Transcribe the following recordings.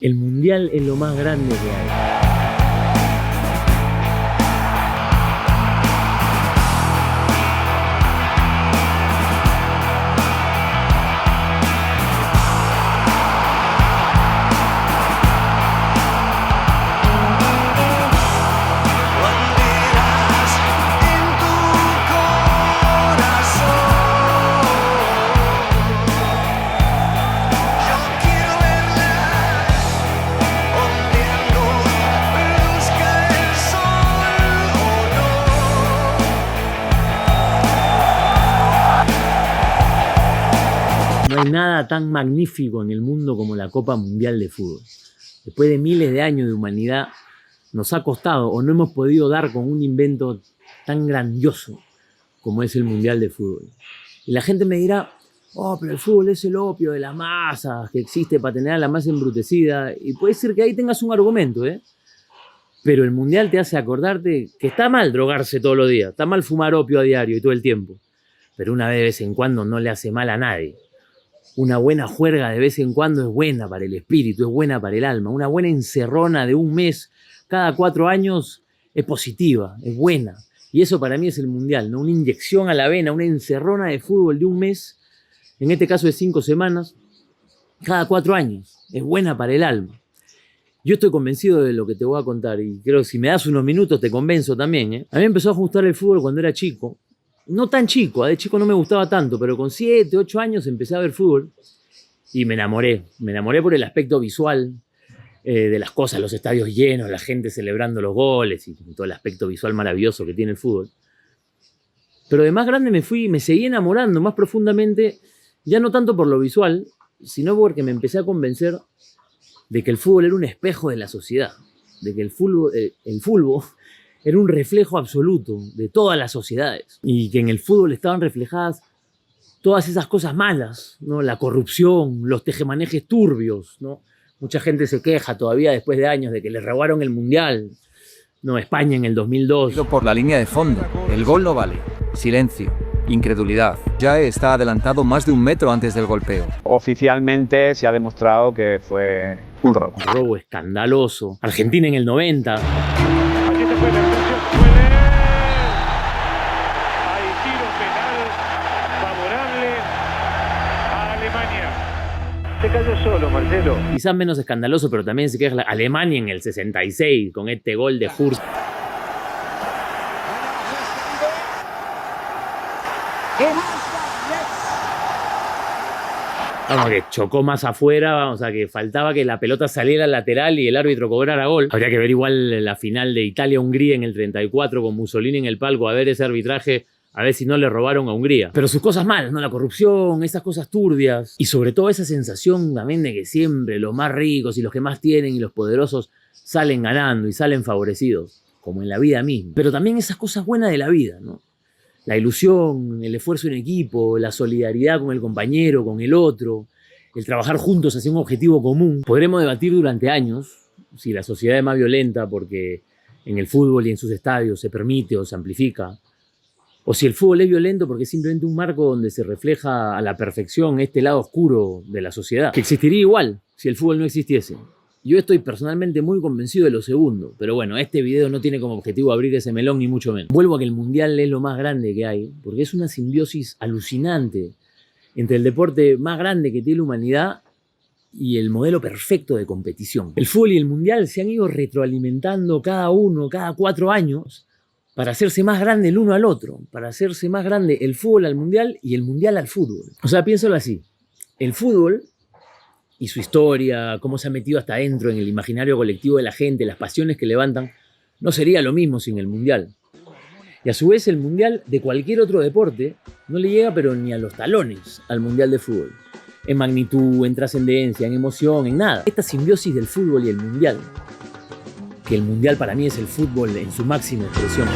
El mundial es lo más grande que hay. No hay nada tan magnífico en el mundo como la Copa Mundial de Fútbol. Después de miles de años de humanidad, nos ha costado o no hemos podido dar con un invento tan grandioso como es el Mundial de Fútbol. Y la gente me dirá, oh, pero el fútbol es el opio de las masas que existe para tener a la masa embrutecida. Y puede ser que ahí tengas un argumento, ¿eh? Pero el Mundial te hace acordarte que está mal drogarse todos los días, está mal fumar opio a diario y todo el tiempo. Pero una vez de vez en cuando no le hace mal a nadie. Una buena juerga de vez en cuando es buena para el espíritu, es buena para el alma. Una buena encerrona de un mes cada 4 años es positiva, es buena. Y eso para mí es el Mundial, ¿no? Una inyección a la vena, una encerrona de fútbol de un mes, en este caso de 5 semanas, cada 4 años. Es buena para el alma. Yo estoy convencido de lo que te voy a contar y creo que si me das unos minutos te convenzo también, ¿eh? A mí me empezó a gustar el fútbol cuando era chico. No tan chico, de chico no me gustaba tanto, pero con 7, 8 años empecé a ver fútbol y me enamoré. Me enamoré por el aspecto visual de las cosas, los estadios llenos, la gente celebrando los goles y todo el aspecto visual maravilloso que tiene el fútbol. Pero de más grande me seguí enamorando más profundamente, ya no tanto por lo visual, sino porque me empecé a convencer de que el fútbol era un espejo de la sociedad, de que el fútbol era un reflejo absoluto de todas las sociedades y que en el fútbol estaban reflejadas todas esas cosas malas, ¿no? La corrupción, los tejemanejes turbios, ¿no? Mucha gente se queja todavía después de años de que le robaron el Mundial, ¿no? España en el 2002. Por la línea de fondo, el gol no vale. Silencio, incredulidad. Ya está adelantado más de 1 metro antes del golpeo. Oficialmente se ha demostrado que fue un robo. Un robo escandaloso. Argentina en el 90. Allí se fue la expulsión. ¡Puede! Hay tiro penal favorable a Alemania. Se cayó solo, Marcelo. Quizás menos escandaloso, pero también se queja Alemania en el 66 con este gol de Hurst. Vamos, que chocó más afuera, vamos, a que faltaba que la pelota saliera al lateral y el árbitro cobrara gol. Habría que ver igual la final de Italia-Hungría en el 34 con Mussolini en el palco, a ver ese arbitraje, a ver si no le robaron a Hungría. Pero sus cosas malas, ¿no? La corrupción, esas cosas turbias y sobre todo esa sensación también de que siempre los más ricos y los que más tienen y los poderosos salen ganando y salen favorecidos, como en la vida misma. Pero también esas cosas buenas de la vida, ¿no? La ilusión, el esfuerzo en equipo, la solidaridad con el compañero, con el otro, el trabajar juntos hacia un objetivo común. Podremos debatir durante años si la sociedad es más violenta porque en el fútbol y en sus estadios se permite o se amplifica, o si el fútbol es violento porque es simplemente un marco donde se refleja a la perfección este lado oscuro de la sociedad, que existiría igual si el fútbol no existiese. Yo estoy personalmente muy convencido de lo segundo, pero bueno, este video no tiene como objetivo abrir ese melón ni mucho menos. Vuelvo a que el Mundial es lo más grande que hay, porque es una simbiosis alucinante entre el deporte más grande que tiene la humanidad y el modelo perfecto de competición. El fútbol y el Mundial se han ido retroalimentando cada 4 años para hacerse más grande el uno al otro, para hacerse más grande el fútbol al Mundial y el Mundial al fútbol. O sea, piénsalo así, el fútbol y su historia, cómo se ha metido hasta adentro en el imaginario colectivo de la gente, las pasiones que levantan, no sería lo mismo sin el Mundial. Y a su vez el Mundial de cualquier otro deporte no le llega pero ni a los talones al Mundial de fútbol. En magnitud, en trascendencia, en emoción, en nada. Esta simbiosis del fútbol y el Mundial, que el Mundial para mí es el fútbol en su máxima expresión.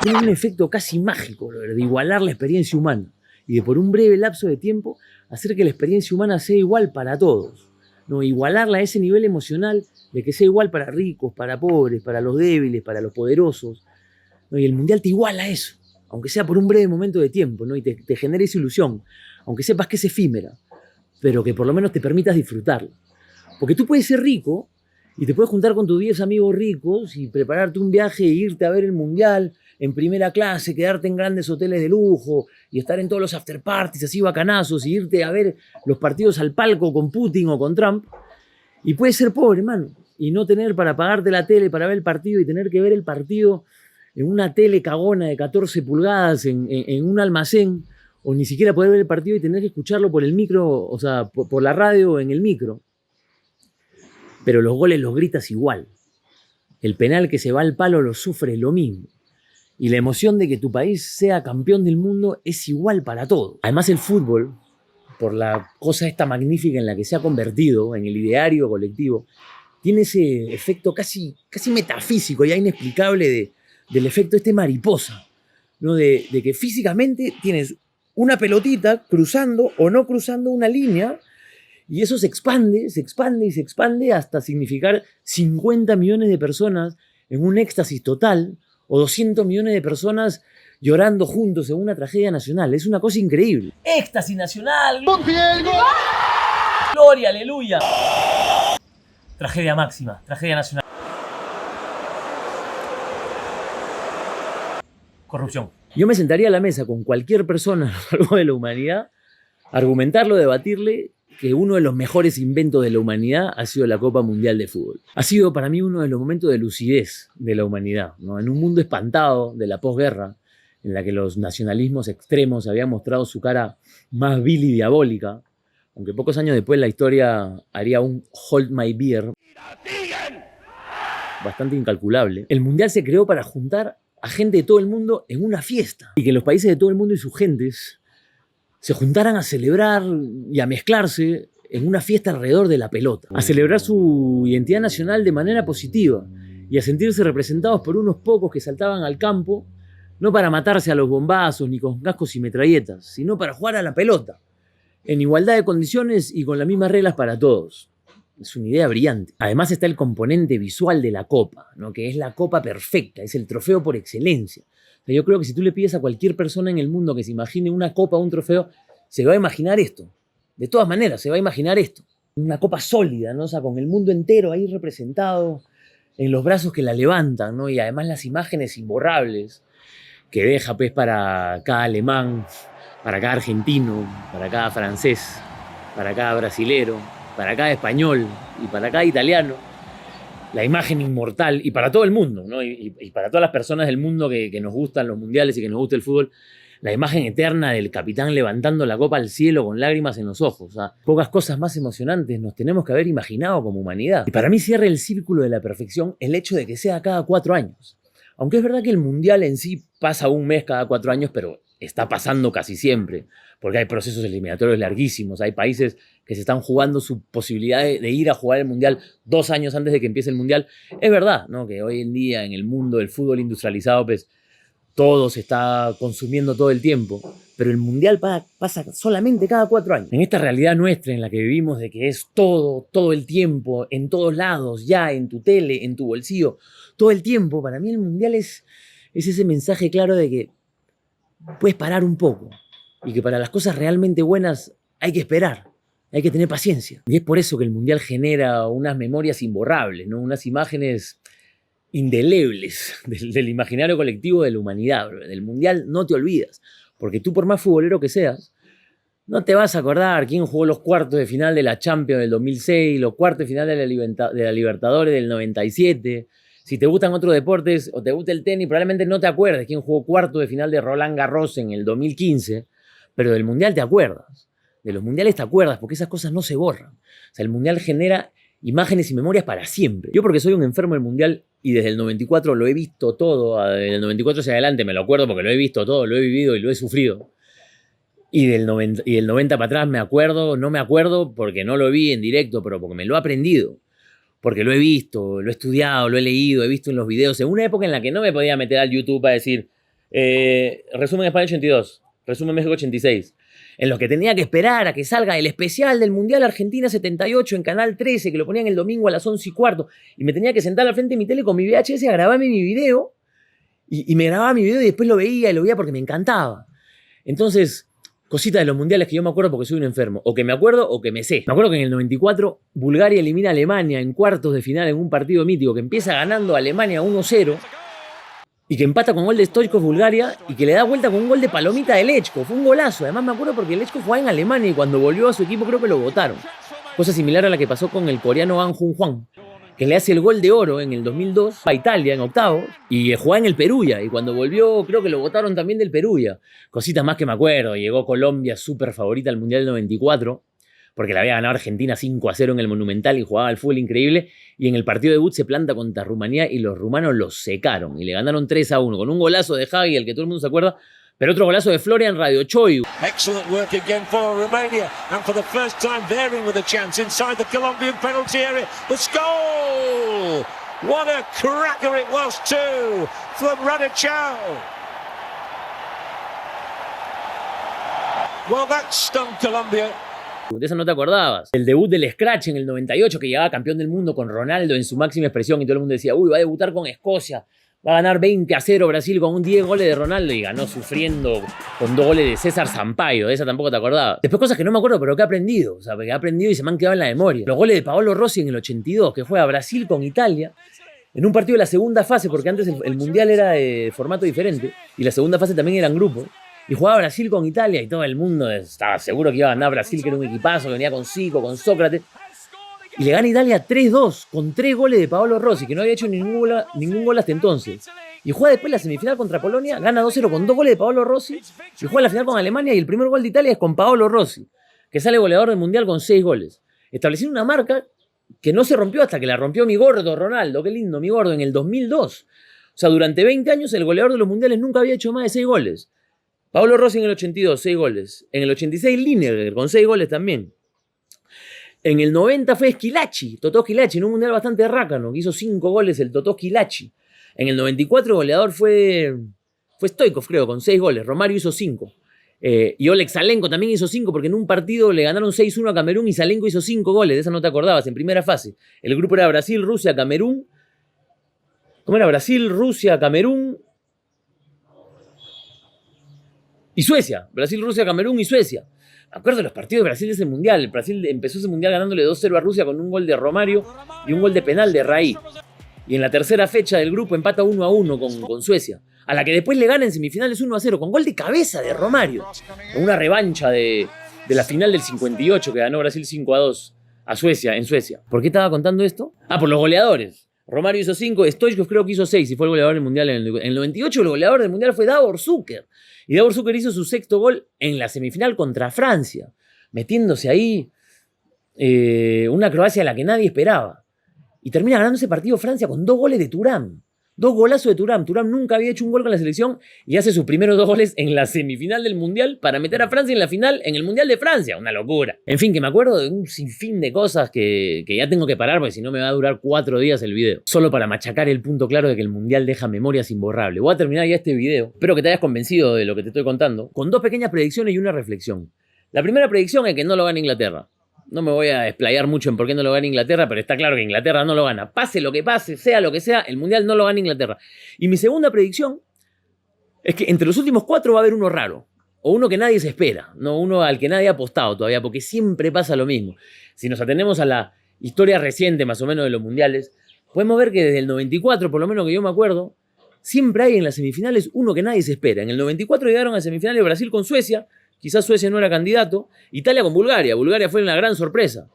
tiene un efecto casi mágico, de igualar la experiencia humana y de por un breve lapso de tiempo hacer que la experiencia humana sea igual para todos, ¿no? Igualarla a ese nivel emocional de que sea igual para ricos, para pobres, para los débiles, para los poderosos, ¿no? Y el Mundial te iguala a eso, aunque sea por un breve momento de tiempo, ¿no? Y te genera esa ilusión, aunque sepas que es efímera, pero que por lo menos te permitas disfrutarla. Porque tú puedes ser rico y te puedes juntar con tus 10 amigos ricos y prepararte un viaje e irte a ver el Mundial en primera clase, quedarte en grandes hoteles de lujo y estar en todos los after parties así bacanazos y irte a ver los partidos al palco con Putin o con Trump. Y puedes ser pobre, hermano, y no tener para pagarte la tele para ver el partido y tener que ver el partido en una tele cagona de 14 pulgadas en un almacén, o ni siquiera poder ver el partido y tener que escucharlo por el micro, o sea, por la radio o en el micro. Pero los goles los gritas igual. El penal que se va al palo lo sufres lo mismo. Y la emoción de que tu país sea campeón del mundo es igual para todos. Además el fútbol, por la cosa esta magnífica en la que se ha convertido, en el ideario colectivo, tiene ese efecto casi metafísico, ya inexplicable del efecto este mariposa, ¿no? De que físicamente tienes una pelotita cruzando o no cruzando una línea y eso se expande y se expande hasta significar 50 millones de personas en un éxtasis total o 200 millones de personas llorando juntos en una tragedia nacional. Es una cosa increíble. Éxtasis nacional. Gloria, aleluya. Tragedia máxima, tragedia nacional. Corrupción. Yo me sentaría a la mesa con cualquier persona a lo largo de la humanidad, argumentarlo, debatirle que uno de los mejores inventos de la humanidad ha sido la Copa Mundial de Fútbol. Ha sido para mí uno de los momentos de lucidez de la humanidad, ¿no? En un mundo espantado de la posguerra, en la que los nacionalismos extremos habían mostrado su cara más vil y diabólica, aunque pocos años después la historia haría un Hold My Beer bastante incalculable. El Mundial se creó para juntar a gente de todo el mundo en una fiesta y que los países de todo el mundo y sus gentes se juntaran a celebrar y a mezclarse en una fiesta alrededor de la pelota, a celebrar su identidad nacional de manera positiva y a sentirse representados por unos pocos que saltaban al campo, no para matarse a los bombazos ni con cascos y metralletas, sino para jugar a la pelota, en igualdad de condiciones y con las mismas reglas para todos. Es una idea brillante. Además está el componente visual de la copa, ¿no? Que es la copa perfecta, es el trofeo por excelencia. O sea, yo creo que si tú le pides a cualquier persona en el mundo que se imagine una copa o un trofeo, se va a imaginar esto. De todas maneras, se va a imaginar esto. Una copa sólida, ¿no? O sea, con el mundo entero ahí representado en los brazos que la levantan, ¿no? Y además las imágenes imborrables que deja pues para cada alemán, para cada argentino, para cada francés, para cada brasilero, para cada español y para cada italiano, la imagen inmortal, y para todo el mundo, ¿no? Y para todas las personas del mundo que nos gustan los mundiales y que nos gusta el fútbol, la imagen eterna del capitán levantando la copa al cielo con lágrimas en los ojos. O sea, pocas cosas más emocionantes nos tenemos que haber imaginado como humanidad. Y para mí cierra el círculo de la perfección el hecho de que sea cada 4 años. Aunque es verdad que el mundial en sí pasa un mes cada 4 años, pero está pasando casi siempre, porque hay procesos eliminatorios larguísimos, hay países que se están jugando su posibilidad de ir a jugar el mundial 2 años antes de que empiece el mundial. Es verdad, ¿no? Que hoy en día en el mundo del fútbol industrializado, pues todo se está consumiendo todo el tiempo, pero el mundial pasa solamente cada 4 años. En esta realidad nuestra en la que vivimos, de que es todo el tiempo, en todos lados, ya en tu tele, en tu bolsillo, todo el tiempo, para mí el mundial es ese mensaje claro de que puedes parar un poco y que para las cosas realmente buenas hay que esperar, hay que tener paciencia. Y es por eso que el mundial genera unas memorias imborrables, ¿no? Unas imágenes indelebles del imaginario colectivo de la humanidad, bro. Del mundial no te olvidas, porque tú, por más futbolero que seas, no te vas a acordar quién jugó los cuartos de final de la Champions del 2006, los cuartos de final de la Libertadores del 97. Si te gustan otros deportes o te gusta el tenis, probablemente no te acuerdes quién jugó cuarto de final de Roland Garros en el 2015, pero del mundial te acuerdas. De los mundiales te acuerdas, porque esas cosas no se borran. O sea, el mundial genera imágenes y memorias para siempre. Yo, porque soy un enfermo del mundial y desde el 94 lo he visto todo, desde el 94 hacia adelante me lo acuerdo porque lo he visto todo, lo he vivido y lo he sufrido. Y del 90 para atrás no me acuerdo porque no lo vi en directo, pero porque me lo he aprendido. Porque lo he visto, lo he estudiado, lo he leído, he visto en los videos, en una época en la que no me podía meter al YouTube a decir Resumen España 82. Resumen México 86. En los que tenía que esperar a que salga el especial del Mundial Argentina 78 en Canal 13, que lo ponían el domingo a las 11:15. Y me tenía que sentar al frente de mi tele con mi VHS a grabarme mi video. Y me grababa mi video y después lo veía y lo veía porque me encantaba. Entonces, cositas de los mundiales que yo me acuerdo porque soy un enfermo. O que me acuerdo o que me sé. Me acuerdo que en el 94 Bulgaria elimina a Alemania en cuartos de final en un partido mítico que empieza ganando a Alemania 1-0 y que empata con gol de Stoichkov Bulgaria y que le da vuelta con un gol de Palomita de Lechkov. Fue un golazo. Además me acuerdo porque Lechkov jugaba en Alemania y cuando volvió a su equipo creo que lo votaron. Cosa similar a la que pasó con el coreano An Jung Hwan, que le hace el gol de oro en el 2002 a Italia en octavos y jugaba en el Perugia y cuando volvió creo que lo votaron también del Perugia. Cositas más que me acuerdo. Llegó Colombia súper favorita al Mundial del 94 porque la había ganado Argentina 5-0 en el Monumental y jugaba al fútbol increíble, y en el partido de debut se planta contra Rumanía y los rumanos los secaron y le ganaron 3-1 con un golazo de Hagi, el que todo el mundo se acuerda, pero otro golazo de Florian Radiochoiu. Excellent work again for Romania, and for the first time they're in with a chance inside the Colombian penalty area. The goal! What a cracker it was too from Radiochoiu. Well, that stung Colombia. De eso no te acordabas. El debut del Scratch en el 98, que llegaba campeón del mundo con Ronaldo en su máxima expresión y todo el mundo decía, uy, va a debutar con Escocia, va a ganar 20-0 Brasil con un 10 goles de Ronaldo, y ganó sufriendo con 2 goles de César Sampaio. De esa tampoco te acordabas. Después cosas que no me acuerdo, pero que he aprendido. O sea, que he aprendido y se me han quedado en la memoria. Los goles de Paolo Rossi en el 82, que juega Brasil con Italia, en un partido de la segunda fase, porque antes el Mundial era de formato diferente, y la segunda fase también eran grupos. Y jugaba Brasil con Italia y todo el mundo estaba seguro que iba a ganar Brasil, que era un equipazo, que venía con Zico, con Sócrates. Y le gana Italia 3-2 con 3 goles de Paolo Rossi, que no había hecho ningún gol hasta entonces. Y juega después la semifinal contra Polonia, gana 2-0 con 2 goles de Paolo Rossi. Y juega la final con Alemania y el primer gol de Italia es con Paolo Rossi, que sale goleador del Mundial con 6 goles. Estableciendo una marca que no se rompió hasta que la rompió mi gordo Ronaldo, qué lindo, mi gordo, en el 2002. O sea, durante 20 años el goleador de los mundiales nunca había hecho más de 6 goles. Paolo Rossi en el 82, 6 goles. En el 86, Lineker, con 6 goles también. En el 90 fue Schillaci, Totò Schillaci, en un mundial bastante rácano, que hizo 5 goles el Totò Schillaci. En el 94 el goleador fue Stoichkov, creo, con 6 goles. Romario hizo 5. Y Oleg Salenko también hizo 5, porque en un partido le ganaron 6-1 a Camerún y Salenko hizo 5 goles. De esa no te acordabas, en primera fase. El grupo era Brasil, Rusia, Camerún. ¿Cómo era? Brasil, Rusia, Camerún y Suecia. Brasil, Rusia, Camerún y Suecia. Me acuerdo de los partidos de Brasil de ese mundial. El Brasil empezó ese mundial ganándole 2-0 a Rusia con un gol de Romario y un gol de penal de Raí. Y en la tercera fecha del grupo empata 1-1 con Suecia, a la que después le gana en semifinales 1-0 con gol de cabeza de Romario. Con una revancha de la final del 58 que ganó Brasil 5-2 a Suecia, en Suecia. ¿Por qué estaba contando esto? Por los goleadores. Romario hizo 5, Stoichkov creo que hizo 6 y fue el goleador del mundial. En el 98 el goleador del mundial fue Davor Zucker. Y Davor Zucker hizo su 6º gol en la semifinal contra Francia, metiéndose ahí una Croacia a la que nadie esperaba. Y termina ganando ese partido Francia con 2 goles de Thuram. 2 golazos de Thuram. Thuram nunca había hecho un gol con la selección y hace sus primeros 2 goles en la semifinal del Mundial para meter a Francia en la final en el Mundial de Francia. Una locura. En fin, que me acuerdo de un sinfín de cosas que ya tengo que parar porque si no me va a durar 4 días el video. Solo para machacar el punto claro de que el Mundial deja memorias imborrables. Voy a terminar ya este video. Espero que te hayas convencido de lo que te estoy contando, con 2 pequeñas predicciones y una reflexión. La primera predicción es que no lo gana Inglaterra. No me voy a explayar mucho en por qué no lo gana Inglaterra, pero está claro que Inglaterra no lo gana. Pase lo que pase, sea lo que sea, el Mundial no lo gana Inglaterra. Y mi segunda predicción es que entre los últimos 4 va a haber uno raro. O uno que nadie se espera. No uno al que nadie ha apostado todavía, porque siempre pasa lo mismo. Si nos atenemos a la historia reciente más o menos de los mundiales, podemos ver que desde el 94, por lo menos que yo me acuerdo, siempre hay en las semifinales uno que nadie se espera. En el 94 llegaron a semifinales Brasil con Suecia. Quizás Suecia no era candidato. Italia con Bulgaria. Bulgaria fue una gran sorpresa.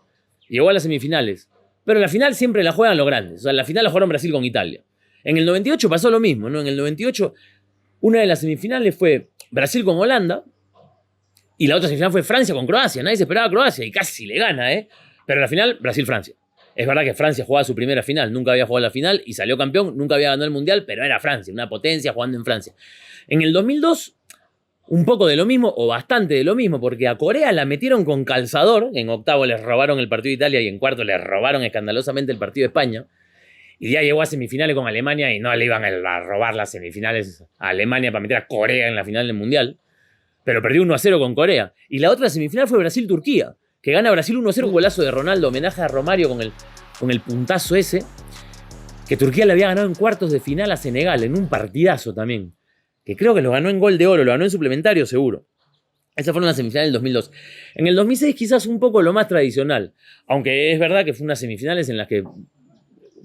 Llegó a las semifinales. Pero la final siempre la juegan los grandes. O sea, la final la jugaron Brasil con Italia. En el 98 pasó lo mismo, ¿no? En el 98 una de las semifinales fue Brasil con Holanda. Y la otra semifinal fue Francia con Croacia. Nadie se esperaba a Croacia. Y casi le gana, ¿eh? Pero la final, Brasil-Francia. Es verdad que Francia jugaba su primera final. Nunca había jugado la final y salió campeón. Nunca había ganado el Mundial, pero era Francia. Una potencia jugando en Francia. En el 2002... un poco de lo mismo, o bastante de lo mismo, porque a Corea la metieron con calzador. En octavo les robaron el partido de Italia y en cuarto les robaron escandalosamente el partido de España. Y ya llegó a semifinales con Alemania y no le iban a robar las semifinales a Alemania para meter a Corea en la final del Mundial. Pero perdió 1-0 con Corea. Y la otra semifinal fue Brasil-Turquía, que gana Brasil 1-0 con golazo de Ronaldo, homenaje a Romario con el puntazo ese, que Turquía le había ganado en cuartos de final a Senegal, en un partidazo también, que creo que lo ganó en gol de oro, lo ganó en suplementario seguro. Esas fueron las semifinales del 2002. En el 2006 quizás un poco lo más tradicional, aunque es verdad que fue unas semifinales en las que,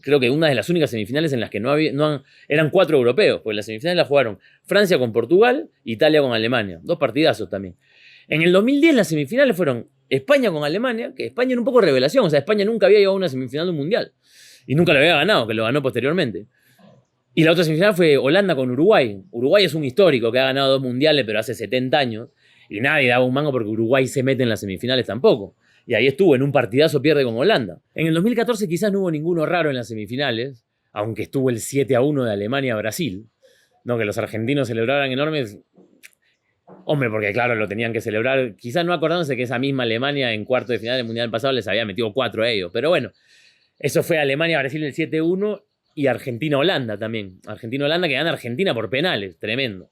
creo que una de las únicas semifinales en las que eran 4 europeos, porque las semifinales las jugaron Francia con Portugal, Italia con Alemania, 2 partidazos también. En el 2010 las semifinales fueron España con Alemania, que España era un poco revelación, o sea, España nunca había llegado a una semifinal de un mundial, y nunca lo había ganado, que lo ganó posteriormente. Y la otra semifinal fue Holanda con Uruguay. Uruguay es un histórico que ha ganado 2 mundiales, pero hace 70 años, y nadie daba un mango porque Uruguay se mete en las semifinales tampoco. Y ahí estuvo, en un partidazo pierde con Holanda. En el 2014 quizás no hubo ninguno raro en las semifinales, aunque estuvo el 7-1 de Alemania a Brasil, ¿no? Que los argentinos celebraran enormes. Hombre, porque claro, lo tenían que celebrar, quizás no acordándose que esa misma Alemania en cuarto de final del Mundial pasado les había metido 4 a ellos. Pero bueno, eso fue Alemania-Brasil el 7-1 y Argentina-Holanda también. Argentina-Holanda que gana Argentina por penales, tremendo.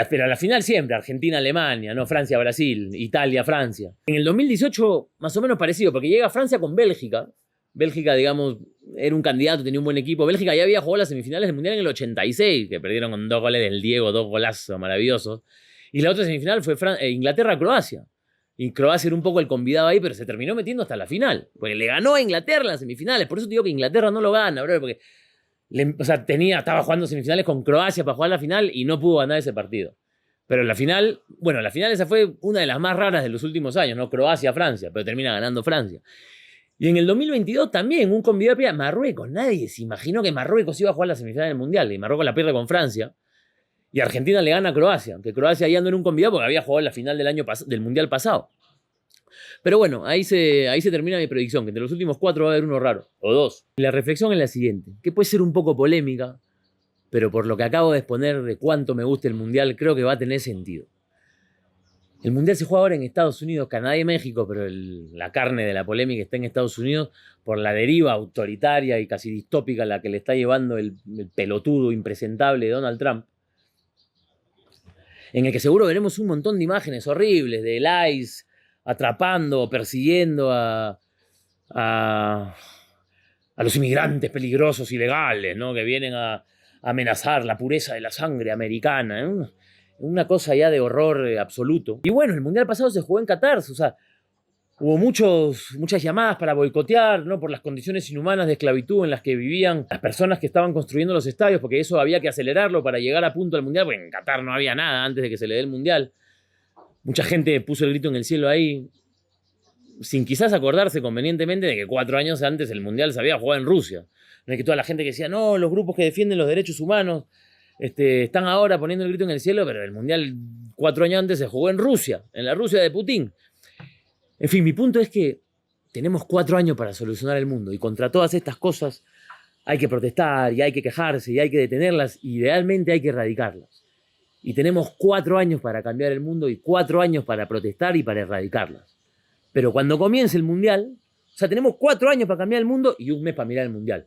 Pero a la final siempre, Argentina-Alemania, no Francia-Brasil, Italia-Francia. En el 2018, más o menos parecido, porque llega Francia con Bélgica. Bélgica, digamos, era un candidato, tenía un buen equipo. Bélgica ya había jugado las semifinales del Mundial en el 86, que perdieron con 2 goles del Diego, 2 golazos maravillosos. Y la otra semifinal fue Inglaterra-Croacia. Y Croacia era un poco el convidado ahí, pero se terminó metiendo hasta la final. Porque le ganó a Inglaterra en las semifinales. Por eso te digo que Inglaterra no lo gana, bro, porque estaba jugando semifinales con Croacia para jugar la final y no pudo ganar ese partido. Pero la final esa fue una de las más raras de los últimos años, ¿no? Croacia-Francia, pero termina ganando Francia. Y en el 2022 también, un convidado a Marruecos. Nadie se imaginó que Marruecos iba a jugar la semifinal del Mundial. Y Marruecos la pierde con Francia. Y Argentina le gana a Croacia, que Croacia ya no era un convidado porque había jugado la final del Mundial pasado. Pero bueno, ahí se termina mi predicción, que entre los últimos 4 va a haber uno raro, o 2. Y la reflexión es la siguiente, que puede ser un poco polémica, pero por lo que acabo de exponer de cuánto me gusta el Mundial, creo que va a tener sentido. El Mundial se juega ahora en Estados Unidos, Canadá y México, pero la carne de la polémica está en Estados Unidos por la deriva autoritaria y casi distópica a la que le está llevando el pelotudo impresentable de Donald Trump, en el que seguro veremos un montón de imágenes horribles del ICE atrapando o persiguiendo a los inmigrantes peligrosos ilegales, ¿no? Que vienen a amenazar la pureza de la sangre americana, ¿eh? Una cosa ya de horror absoluto. Y bueno, el Mundial pasado se jugó en Qatar, o sea, hubo muchas llamadas para boicotear, ¿no? Por las condiciones inhumanas de esclavitud en las que vivían las personas que estaban construyendo los estadios, porque eso había que acelerarlo para llegar a punto al Mundial, porque en Qatar no había nada antes de que se le dé el Mundial. Mucha gente puso el grito en el cielo ahí, sin quizás acordarse convenientemente de que 4 años antes el Mundial se había jugado en Rusia. No es que toda la gente que decía, no, los grupos que defienden los derechos humanos están ahora poniendo el grito en el cielo, pero el Mundial 4 años antes se jugó en Rusia, en la Rusia de Putin. En fin, mi punto es que tenemos 4 años para solucionar el mundo y contra todas estas cosas hay que protestar y hay que quejarse y hay que detenerlas y idealmente hay que erradicarlas. Y tenemos 4 años para cambiar el mundo y 4 años para protestar y para erradicarlas. Pero cuando comience el Mundial, o sea, tenemos 4 años para cambiar el mundo y 1 mes para mirar el Mundial.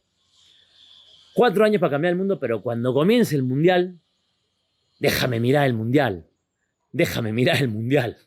4 años para cambiar el mundo, pero cuando comience el Mundial, déjame mirar el Mundial. Déjame mirar el Mundial.